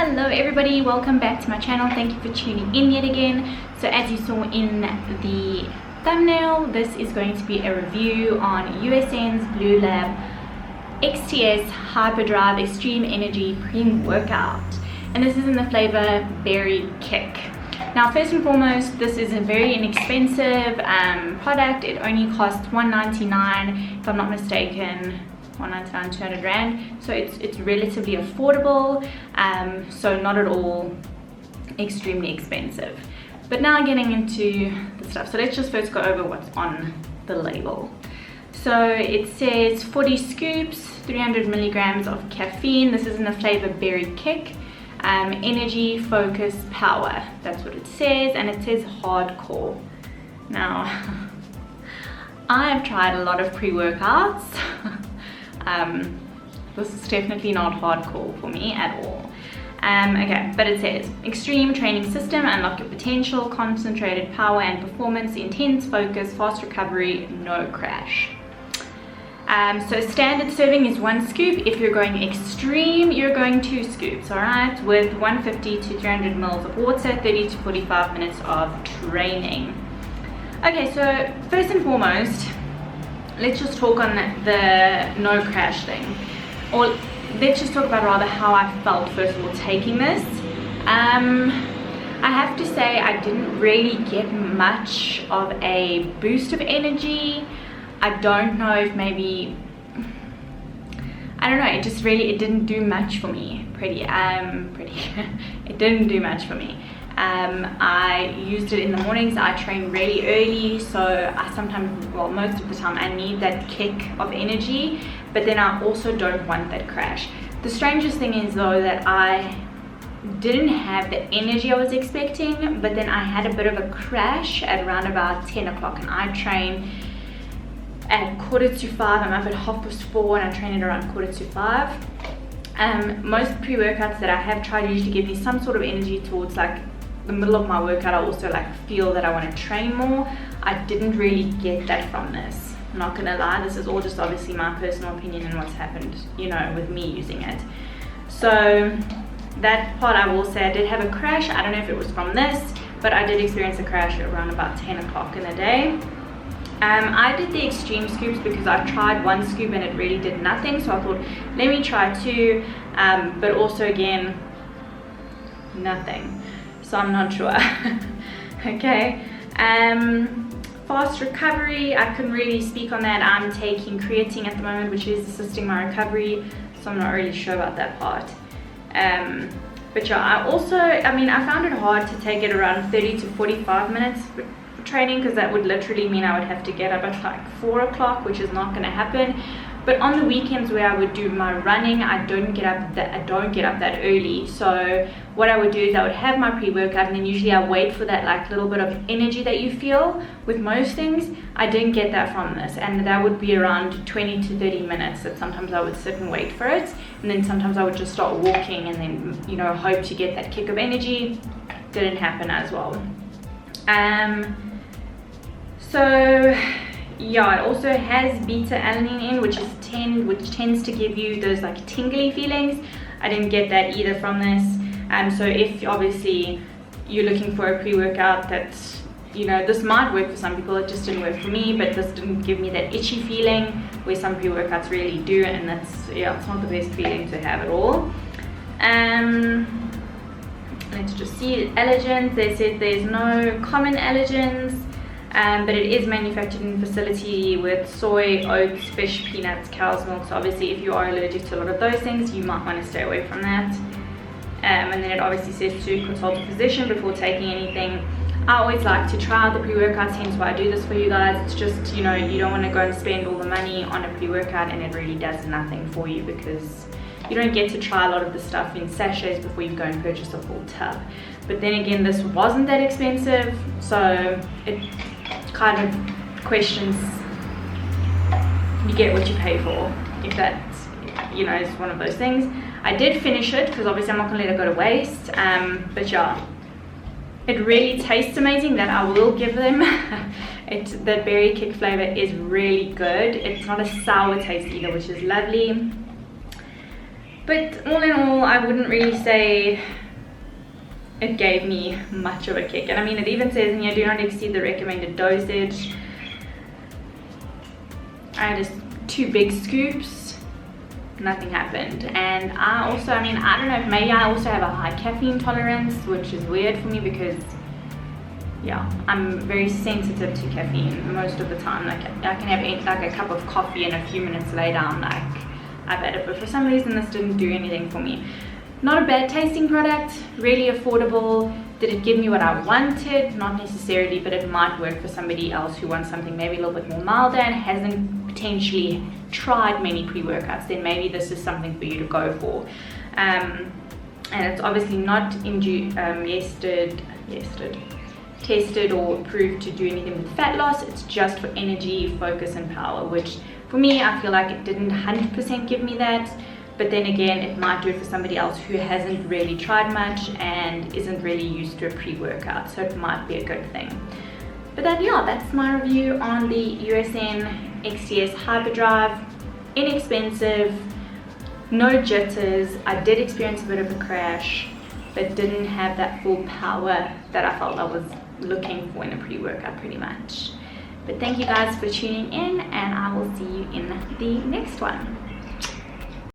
Hello everybody, welcome back to my channel. Thank you for tuning in yet again. So as you saw in the thumbnail, this is going to be a review on USN's Blue Lab XTS Hyperdrive Extreme Energy pre-workout, and this is in the flavor Berry Kick. Now first and foremost, this is a very inexpensive product. It only costs $1.99 if I'm not mistaken, 199, 200 rand, so it's relatively affordable, so not at all extremely expensive. But now getting into the stuff, so let's just first go over what's on the label. So it says 40 scoops, 300 milligrams of caffeine. This is in the flavor Berry Kick, energy, focus, power, that's what it says, and it says hardcore. Now I have tried a lot of pre-workouts. This is definitely not hardcore for me at all. Okay, but it says extreme training system, unlock your potential, concentrated power and performance, intense focus, fast recovery, no crash. So standard serving is 1 scoop. If you're going extreme, you're going 2 scoops, all right, with 150 to 300 mils of water, 30 to 45 minutes of training. Okay, so first and foremost, let's just talk on the no crash thing, or let's just talk about rather how I felt first of all taking this. I have to say I didn't really get much of a boost of energy. I don't know if maybe, I don't know, it didn't do much for me. It didn't do much for me. I used it in the mornings. I train really early, so I sometimes, well, most of the time I need that kick of energy, but then I also don't want that crash. The strangest thing is though that I didn't have the energy I was expecting, but then I had a bit of a crash at around about 10 o'clock, and I train at 4:45. I'm up at 4:30 and I train at around 4:45. Most pre-workouts that I have tried usually give me some sort of energy towards like the middle of my workout. I also like feel that I want to train more. I didn't really get that from this, I'm not gonna lie. This is all just obviously my personal opinion and what's happened, you know, with me using it. So that part I will say I did have a crash. I don't know if it was from this, but I did experience a crash around about 10 o'clock in the day. I did the extreme scoops because I've tried 1 scoop and it really did nothing, so I thought let me try 2, but also again nothing, so I'm not sure. Okay, fast recovery, I couldn't really speak on that. I'm taking creatine at the moment, which is assisting my recovery, so I'm not really sure about that part. But yeah, I found it hard to take it around 30 to 45 minutes for training, because that would literally mean I would have to get up at like 4 o'clock, which is not going to happen. But on the weekends where I would do my running, I don't get up that early. So what I would do is I would have my pre-workout, and then usually I wait for that like little bit of energy that you feel with most things. I didn't get that from this, and that would be around 20 to 30 minutes that sometimes I would sit and wait for it, and then sometimes I would just start walking and then, you know, hope to get that kick of energy. Didn't happen as well. So yeah, it also has beta alanine in, which tends to give you those like tingly feelings. I didn't get that either from this. So if obviously you're looking for a pre-workout that's, you know, this might work for some people, it just didn't work for me. But this didn't give me that itchy feeling where some pre-workouts really do, and that's, yeah, it's not the best feeling to have at all. Let's just see allergens. They said there's no common allergens. But it is manufactured in a facility with soy, oats, fish, peanuts, cow's milk. So obviously if you are allergic to a lot of those things, you might want to stay away from that. And then it obviously says to consult a physician before taking anything. I always like to try out the pre-workouts, hence why I do this for you guys. It's just, you know, you don't want to go and spend all the money on a pre-workout and it really does nothing for you, because you don't get to try a lot of the stuff in sachets before you go and purchase a full tub. But then again, this wasn't that expensive, so it kind of questions, you get what you pay for, if that, you know, is one of those things. I did finish it because obviously I'm not going to let it go to waste, but yeah, it really tastes amazing. That I will give them. The Berry Kick flavor is really good. It's not a sour taste either, which is lovely. But all in all, I wouldn't really say it gave me much of a kick. And I mean, it even says in here, do not exceed the recommended dosage. I had just 2 big scoops, nothing happened. And I also, I mean, I don't know, maybe I also have a high caffeine tolerance, which is weird for me because, yeah, I'm very sensitive to caffeine most of the time. Like, I can have like a cup of coffee and a few minutes later I'm like, I've had it. But for some reason this didn't do anything for me. Not a bad tasting product, really affordable. Did it give me what I wanted? Not necessarily, but it might work for somebody else who wants something maybe a little bit more milder and hasn't potentially tried many pre-workouts. Then maybe this is something for you to go for. And it's obviously not tested or approved to do anything with fat loss. It's just for energy, focus and power, which for me, I feel like it didn't 100% give me that. But then again, it might do it for somebody else who hasn't really tried much and isn't really used to a pre-workout, so it might be a good thing. But then, yeah, that's my review on the USN XTS Hyperdrive. Inexpensive, no jitters. I did experience a bit of a crash, but didn't have that full power that I felt I was looking for in a pre-workout pretty much. But thank you guys for tuning in, and I will see you in the next one.